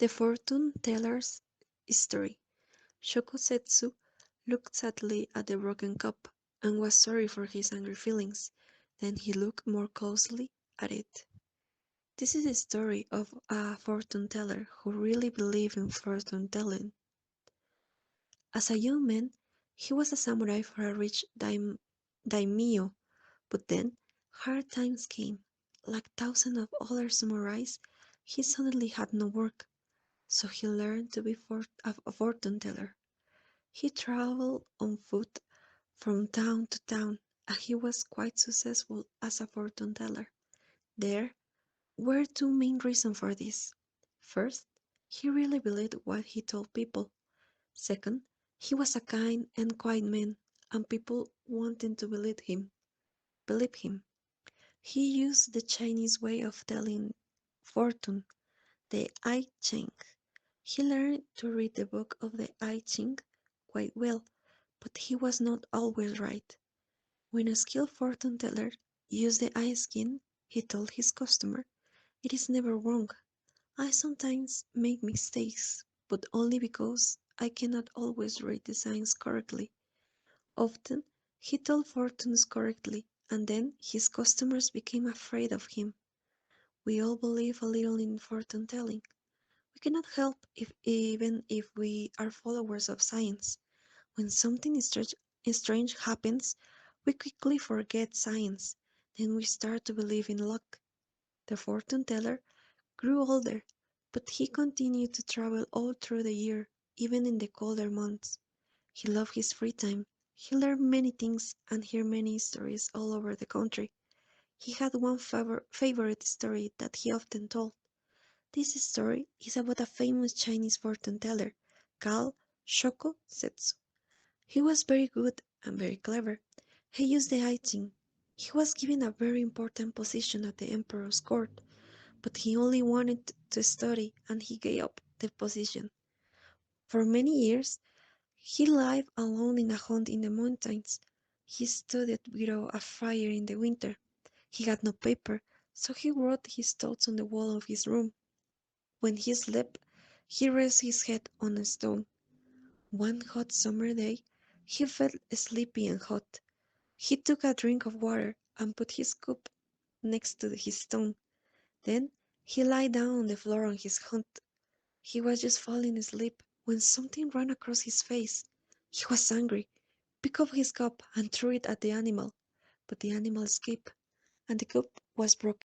The Fortune Teller's Story. Shokosetsu looked sadly at the broken cup and was sorry for his angry feelings. Then he looked more closely at it. This is the story of a fortune teller who really believed in fortune telling. As a young man, he was a samurai for a rich daimyo, but then hard times came. Like thousands of other samurais, he suddenly had no work, so he learned to be a fortune teller. He traveled on foot from town to town, and he was quite successful as a fortune teller. There were two main reasons for this. First, he really believed what he told people. Second, he was a kind and quiet man, and people wanted to believe him. Believe him. He used the Chinese way of telling fortune, the I Ching. He learned to read the book of the I Ching quite well, but he was not always right. When a skilled fortune teller used the I Ching, he told his customer, "It is never wrong. I sometimes make mistakes, but only because I cannot always read the signs correctly." Often he told fortunes correctly, and then his customers became afraid of him. We all believe a little in fortune telling. We cannot help even if we are followers of science. When something strange happens, we quickly forget science. Then we start to believe in luck. The fortune teller grew older, but he continued to travel all through the year, even in the colder months. He loved his free time. He learned many things and heard many stories all over the country. He had one favorite story that he often told. This story is about a famous Chinese fortune teller called Shoko Setsu. He was very good and very clever. He used the I Ching. He was given a very important position at the emperor's court, but he only wanted to study and he gave up the position. For many years, he lived alone in a hut in the mountains. He studied without a fire in the winter. He had no paper, so he wrote his thoughts on the wall of his room. When he slept, he rested his head on a stone. One hot summer day, he felt sleepy and hot. He took a drink of water and put his cup next to his stone. Then he lay down on the floor on his hut. He was just falling asleep when something ran across his face. He was angry, picked up his cup and threw it at the animal, but the animal escaped, and the cup was broken.